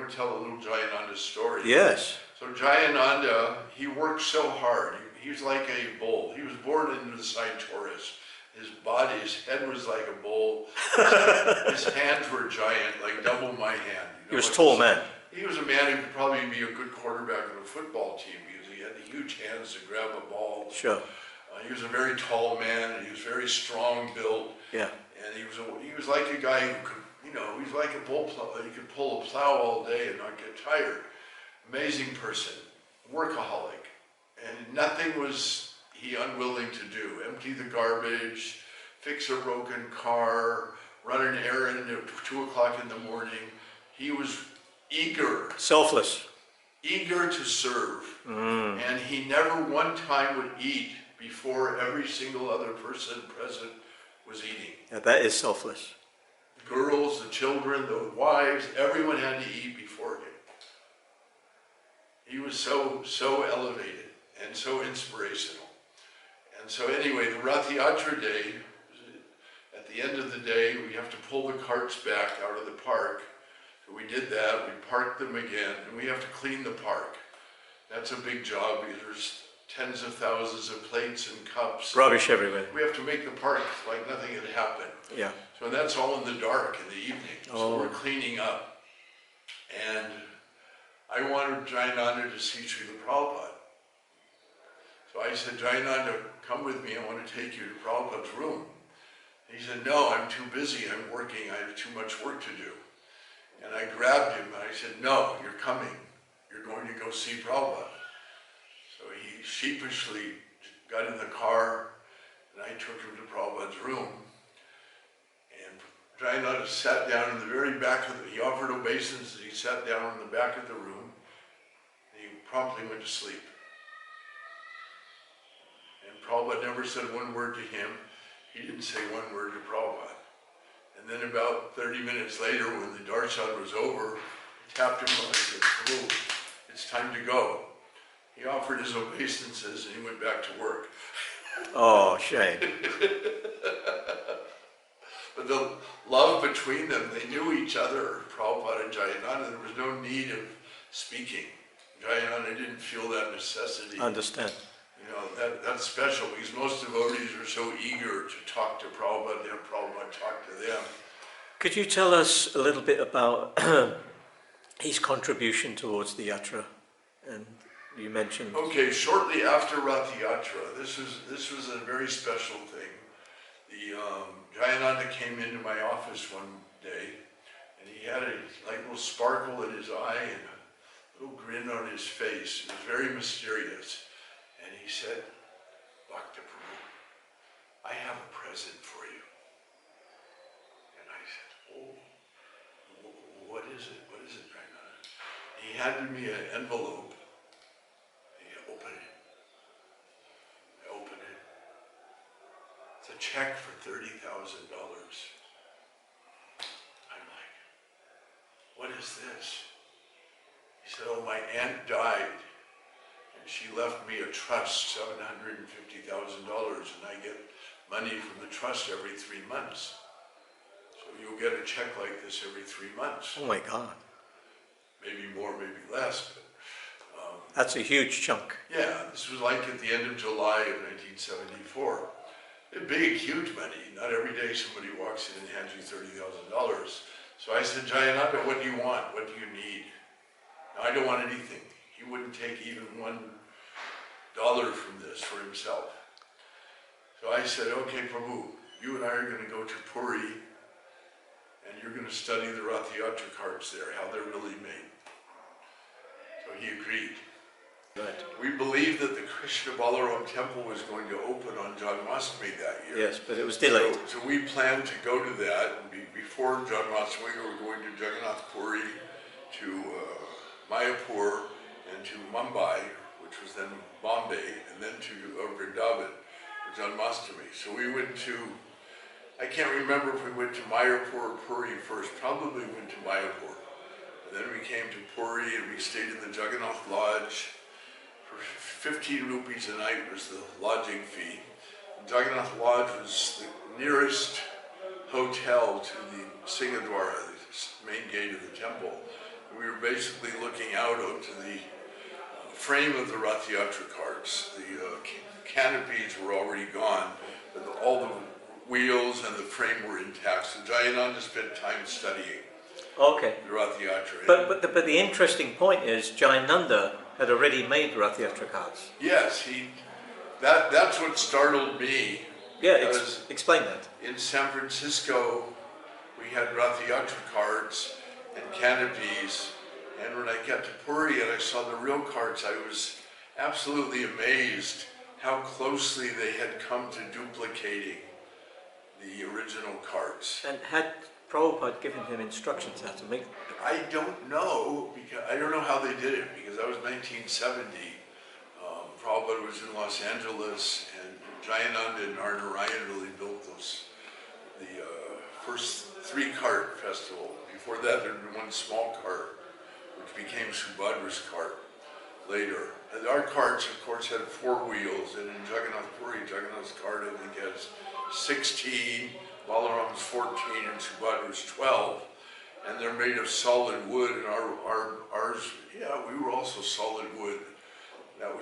want to tell a little Jayananda story. Yes. So Jayananda, he worked so hard. He was like a bull. He was born into the sign Taurus. His body, his head was like a bull. His hands were giant, like double my hand. You know, He was a like tall man. He was a man who could probably be a good quarterback of a football team because he had the huge hands to grab a ball. Sure. He was a very tall man, and he was very strong built. Yeah. And he was like a guy who could, you know, he was like a bull plow. He could pull a plow all day and not get tired. Amazing person, workaholic, and nothing was he unwilling to do. Empty the garbage, fix a broken car, run an errand at 2 o'clock in the morning. He was eager. Selfless. Eager to serve. And he never one time would eat before every single other person present was eating. Yeah, that is selfless. The girls, the children, the wives, everyone had to eat before him. He was so elevated and so inspirational. And so anyway, the Rath Yatra day, at the end of the day, we have to pull the carts back out of the park. So we did that, we parked them again, and we have to clean the park. That's a big job because there's tens of thousands of plates and cups. Rubbish everywhere. We have to make the park like nothing had happened. Yeah. So that's all in the dark in the evening. Oh. So we're cleaning up. And I wanted Jayananda to see Srila Prabhupada. So I said, Jayananda, come with me, I want to take you to Prabhupada's room. He said, no, I'm too busy, I'm working, I have too much work to do. And I grabbed him and I said, no, you're coming. You're going to go see Prabhupada. So he sheepishly got in the car and I took him to Prabhupada's room. And Jayananda sat down in the very back of he offered obeisance, he sat down in the back of the room and he promptly went to sleep. And Prabhupada never said one word to him. He didn't say one word to Prabhupada. And then about 30 minutes later, when the darshan was over, he tapped him on and said, Prabhu, it's time to go. He offered his obeisances and he went back to work. Oh, shame. But the love between them, they knew each other, Prabhupada and Jayananda. There was no need of speaking. Jayananda didn't feel that necessity. Understand. You know, that's special because most devotees are so eager to talk to Prabhupada and have Prabhupada talk to them. Could you tell us a little bit about his contribution towards the yatra? And you mentioned... Okay, shortly after Rath Yatra, this was a very special thing. The Jayananda came into my office one day, and he had a little sparkle in his eye and a little grin on his face. It was very mysterious. And he said, Bhakti Prabhu, I have a present for you. And I said, oh, what is it? What is it, Jayananda? He handed me an envelope. He opened it. I opened it. It's a check for $30,000. I'm like, what is this? He said, oh, my aunt died. She left me a trust, $750,000, and I get money from the trust every 3 months. So you'll get a check like this every 3 months. Oh my God. Maybe more, maybe less. But, that's a huge chunk. yeah, this was like at the end of July of 1974. Big, huge money. Not every day somebody walks in and hands you $30,000. So I said, Jayananda, what do you want? What do you need? No, I don't want anything. He wouldn't take even $1 from this for himself. So I said, okay, Prabhu, you and I are going to go to Puri and you're going to study the Rath Yatra carts there, how they're really made. So he agreed. Right. We believed that the Krishna Balaram temple was going to open on Janmashtami that year. Yes, but it was delayed. So we planned to go to that. And before Janmashtami, we were going to Jagannath Puri, to Mayapur, and to Mumbai, which was then Bombay, and then to Vrindavan for Janmashtami. So we went to, I can't remember if we went to Mayapur or Puri first, probably went to Mayapur. And then we came to Puri and we stayed in the Jagannath Lodge. For 15 rupees a night was the lodging fee. The Jagannath Lodge was the nearest hotel to the Singadwara, the main gate of the temple. We were basically looking out onto the frame of the Rath Yatra carts. The canopies were already gone, but all the wheels and the frame were intact. So Jayananda spent time studying Okay. the Rath Yatra. But the interesting point is Jayananda had already made Rath Yatra cards. Yes, that's what startled me. Yeah, explain that. In San Francisco, we had Rath Yatra cards and canopies, and when I got to Puri and I saw the real cards, I was absolutely amazed how closely they had come to duplicating the original cards. And had Prabhupada given him instructions how to make them? I don't know, because I don't know how they did it, because that was 1970. Prabhupada was in Los Angeles, and Jayananda and Narayan really built the first 3-cart festival. Before that, there had been one small cart, which became Subhadra's cart later. And our carts, of course, had 4 wheels, and in Jagannath Puri, Jagannath's cart, I think, has 16, Balaram's 14, and Subhadra's 12. And they're made of solid wood, and ours, yeah, we were also solid wood. That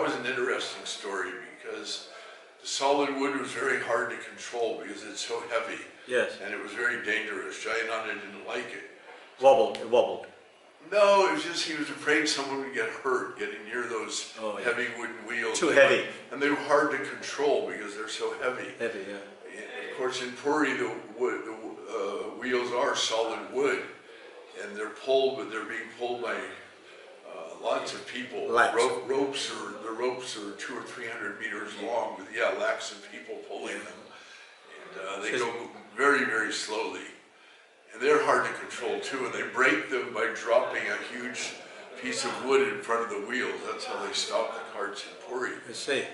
was an interesting story, because the solid wood was very hard to control because it's so heavy. Yes. And it was very dangerous. Jayananda didn't like it. It wobbled. No, it was just he was afraid someone would get hurt getting near those heavy wooden wheels. Too heavy. And they were hard to control because they're so heavy. Heavy, yeah. And of course, in Puri, the wheels are solid wood, and they're pulled, but they're being pulled by lots of people. The ropes are 200 or 300 meters long, with lakhs of people pulling them, and they go very, very slowly. And they're hard to control too, and they break them by dropping a huge piece of wood in front of the wheels. That's how they stop the carts in Puri. I see.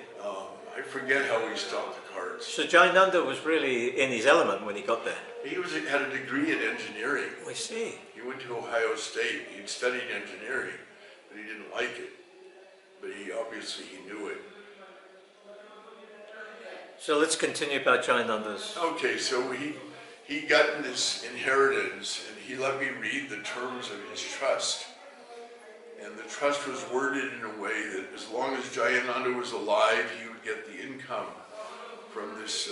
I forget how we stopped the carts. So Jayananda was really in his element when he got there. He had a degree in engineering. I see. He went to Ohio State. He'd studied engineering, but he didn't like it. But he knew it. So let's continue about Jayananda's. Okay, so he got this inheritance, and he let me read the terms of his trust. And the trust was worded in a way that as long as Jayananda was alive, he would get the income from this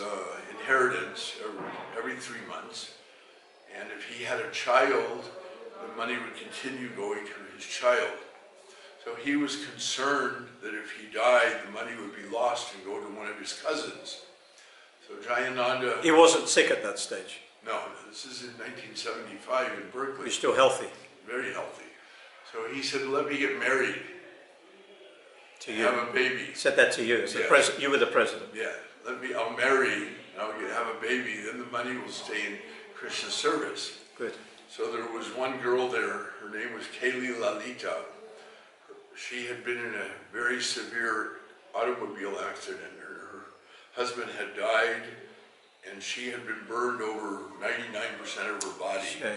inheritance every 3 months. And if he had a child, the money would continue going to his child. So he was concerned that if he died, the money would be lost and go to one of his cousins. So Jayananda... He wasn't sick at that stage? No, this is in 1975 in Berkeley. He's still healthy? Very healthy. So he said, let me get married. To you? Have a baby. He said that to you? You were the president? Yeah. I'll marry, and I'll have a baby, then the money will stay in Krishna service. Good. So there was one girl there, her name was Kaylee Lalita. She had been in a very severe automobile accident. Her husband had died, and she had been burned over 99% of her body. Okay.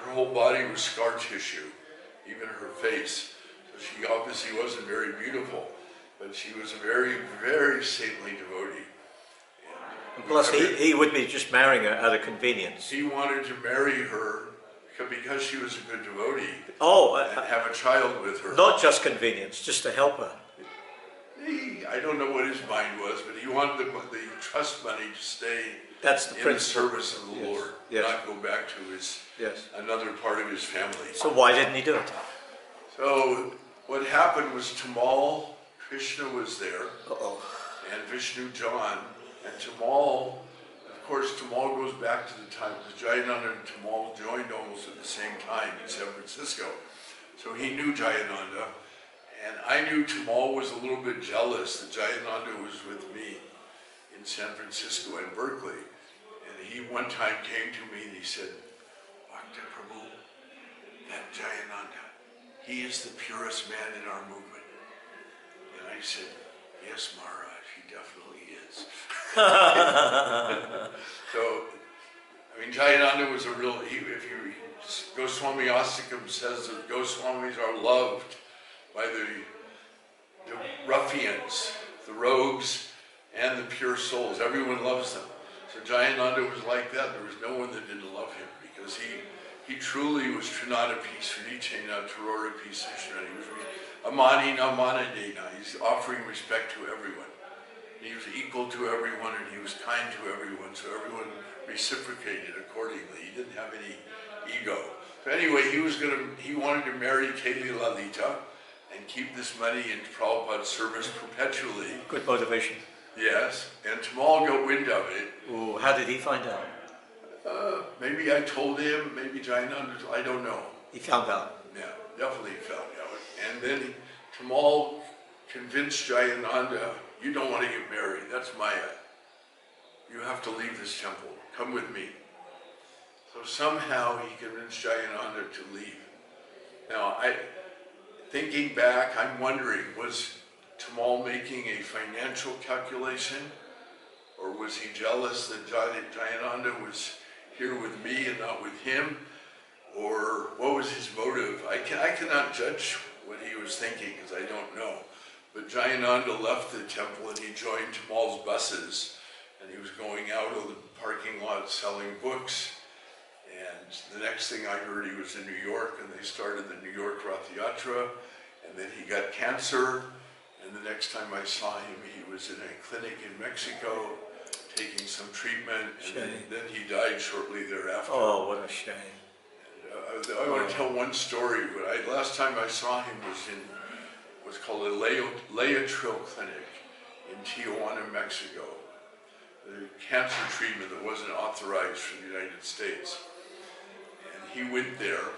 Her whole body was scar tissue, even her face. So she obviously wasn't very beautiful, but she was a very, very saintly devotee. And plus, he would be just marrying her out of convenience. He wanted to marry her because she was a good devotee. And have a child with her. Not just convenience, just to help her. I don't know what his mind was, but he wanted the trust money to stay in the service of the Lord, not go back to his another part of his family. So why didn't he do it? So what happened was Tamal, Krishna was there, and Vishnu John, and Tamal, of course, Tamal goes back to the time, because Jayananda and Tamal joined almost at the same time in San Francisco. So he knew Jayananda, and I knew Tamal was a little bit jealous that Jayananda was with me in San Francisco and Berkeley. And he one time came to me and he said, Bhakti Prabhu, that Jayananda, he is the purest man in our movement. And I said, yes, Maharaj, he definitely is. So, I mean, Jayananda was a real, Goswami Astikam says that Goswamis are loved by the ruffians, the rogues, and the pure souls. Everyone loves them. So Jayananda was like that. There was no one that didn't love him, because he truly was Trinadapi Srinitena Tarorapi Sishnani. He was Amani Namanadena. He's offering respect to everyone. He was equal to everyone and he was kind to everyone, so everyone reciprocated accordingly. He didn't have any ego. So anyway, he wanted to marry Kali Lalita and keep this money in Prabhupada's service perpetually. Good motivation. Yes, and Tamal got wind of it. Ooh, how did he find out? Maybe I told him, maybe Jayananda, I don't know. He found out. Yeah, definitely found out. And then Tamal convinced Jayananda, you don't want to get married, that's Maya. You have to leave this temple, come with me. So somehow he convinced Jayananda to leave. Now, thinking back, I'm wondering, was Tamal making a financial calculation? Or was he jealous that Jayananda was here with me and not with him? Or what was his motive? I cannot judge what he was thinking because I don't know. But Jayananda left the temple and he joined Tamal's buses and he was going out of the parking lot selling books. And the next thing I heard, he was in New York and they started the New York Rath Yatra, and then he got cancer. And the next time I saw him, he was in a clinic in Mexico taking some treatment, and then he died shortly thereafter. Oh, what a shame. And, I want to tell one story, but last time I saw him was in what's called a Laetrile clinic in Tijuana, Mexico. The cancer treatment that wasn't authorized from the United States. And he went there.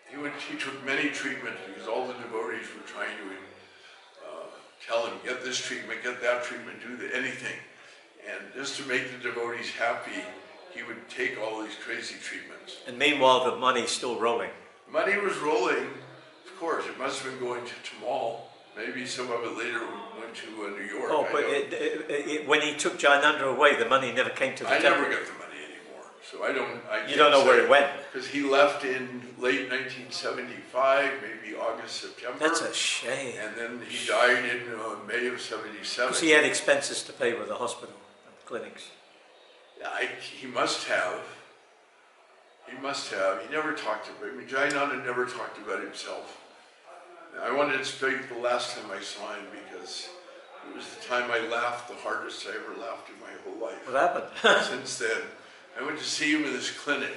He took many treatments because all the devotees were trying to tell him, get this treatment, get that treatment, do anything. And just to make the devotees happy, he would take all these crazy treatments. And meanwhile, the money's still rolling. Money was rolling, of course. It must have been going to Tamal. Maybe some of it later went to New York. Oh, but when he took Jayananda away, the money never came to the temple. I never got the money anymore, so I you don't know where it went? Because he left in late 1975, maybe August, September. That's a shame. And then he died in May of 77. Because he had expenses to pay with the hospital and clinics. Yeah, he must have. He must have. He never talked about it. I mean, Jayananda never talked about himself. I wanted to speak the last time I saw him because it was the time I laughed the hardest I ever laughed in my whole life. What happened? Since then, I went to see him in this clinic,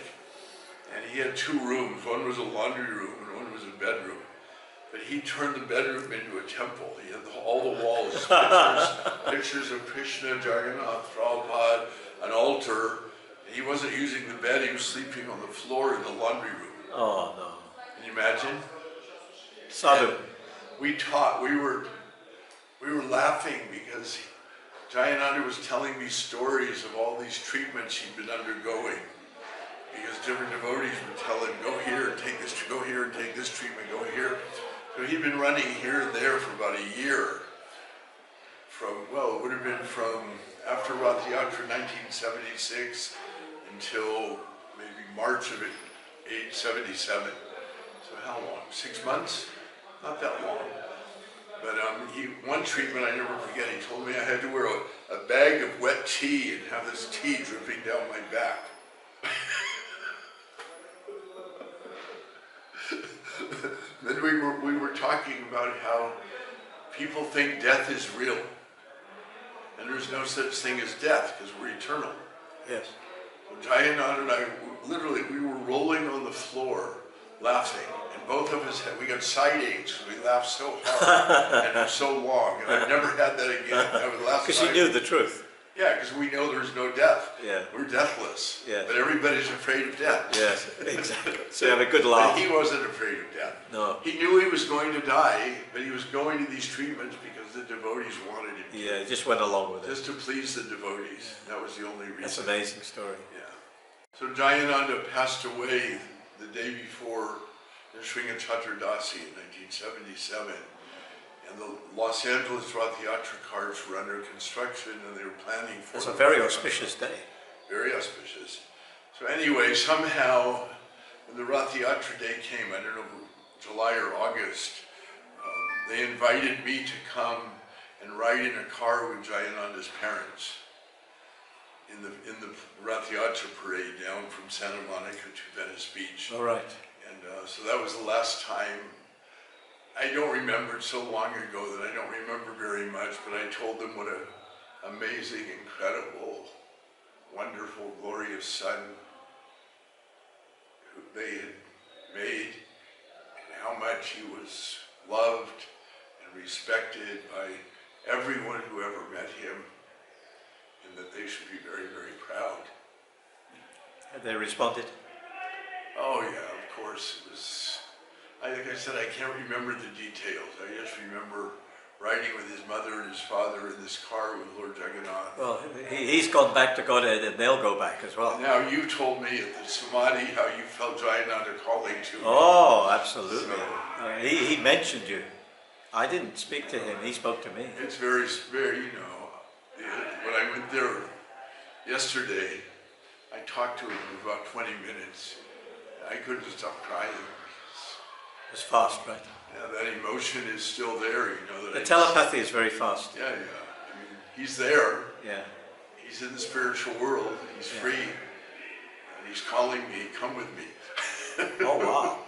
and he had two rooms. One was a laundry room, and one was a bedroom. But he turned the bedroom into a temple. He had all the walls, pictures of Krishna, Jagannath, Prabhupada, an altar. And he wasn't using the bed, he was sleeping on the floor in the laundry room. Oh, no. Can you imagine? Sadhu. We were laughing because Jayananda was telling me stories of all these treatments he'd been undergoing. Because different devotees would tell him, go here and take this, go here and take this treatment, go here. So he'd been running here and there for about a year. It would have been from after Rath Yatra 1976 until maybe March of 1977. So how long? 6 months? Not that long. But one treatment I never forget, he told me I had to wear a bag of wet tea and have this tea dripping down my back. Then we were talking about how people think death is real. And there's no such thing as death because we're eternal. Yes. So Jayananda and I, literally, we were rolling on the floor laughing. And both of us we got side aches because we laughed so hard and for so long. And I've never had that again. I would laugh. Because you knew the truth. Yeah, because we know there's no death. Yeah. We're deathless. Yeah. But everybody's afraid of death. Yes, exactly. So you have a good laugh. But he wasn't afraid of death. No. He knew he was going to die, but he was going to these treatments because the devotees wanted him to. Yeah, just went along with it. Just to please the devotees. That was the only reason. That's an amazing story. Yeah. So Jayananda passed away the day before the Sringa Chaturdasi in 1977. And the Los Angeles Rath Yatra cars were under construction and they were planning for... It's a very auspicious day. Very auspicious. So anyway, somehow, when the Rath Yatra day came, I don't know, July or August, they invited me to come and ride in a car with Jayananda's parents. in the Rath Yatra parade down from Santa Monica to Venice Beach. All right. And so that was the last time. I don't remember it so long ago that I don't remember very much, but I told them what an amazing, incredible, wonderful, glorious son who they had made, and how much he was loved and respected by everyone who ever met him, and that they should be very, very proud. Have they responded? Oh yeah, of course. It was, like I said, I can't remember the details. I just remember riding with his mother and his father in this car with Lord Jagannath. Well, he's gone back to Godhead, and they'll go back as well. And now you told me at the Samadhi how you felt Jayananda calling to me. Oh, absolutely. So, He mentioned you. I didn't speak to him, he spoke to me. it's very, very, you know, when I went there yesterday, I talked to him for about 20 minutes. I couldn't stop crying. It was fast, right? Yeah, that emotion is still there, you know. The telepathy is very fast. Yeah, yeah. I mean, he's there. Yeah. He's in the spiritual world. He's free. And he's calling me, come with me. Oh, wow.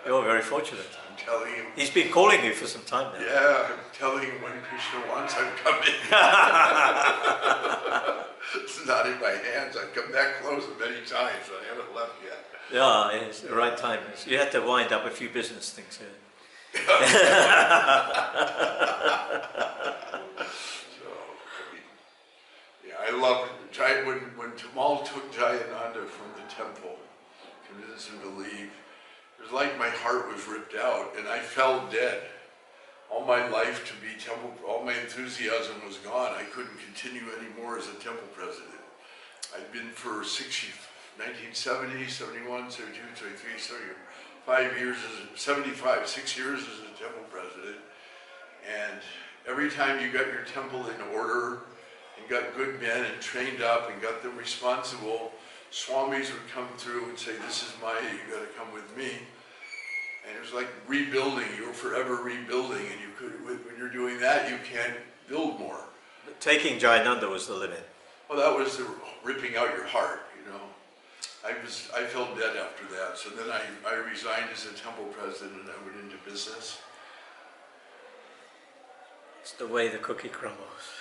You're very fortunate. I'm telling him. He's been calling you for some time now. Yeah, I'm telling him when Krishna wants, I'm coming. It's not in my hands. I've come that close many times, but I haven't left yet. Yeah, it's the right time. You had to wind up a few business things here. So, I mean, yeah, I love it. When Tamal took Jayananda from the temple, convinced him to leave, it was like my heart was ripped out and I fell dead. All my life to be temple, all my enthusiasm was gone. I couldn't continue anymore as a temple president. I'd been for 1970, 71, 72, 73, 75 years, 75, 6 years as a temple president. And every time you got your temple in order and got good men and trained up and got them responsible, Swamis would come through and say, this is Maya, you got to come with me. And it was like rebuilding. You were forever rebuilding, and you could, when you're doing that, you can't build more. But taking Jayananda was the limit. Well, that was the ripping out your heart, you know. I felt dead after that, so then I resigned as a temple president and I went into business. It's the way the cookie crumbles.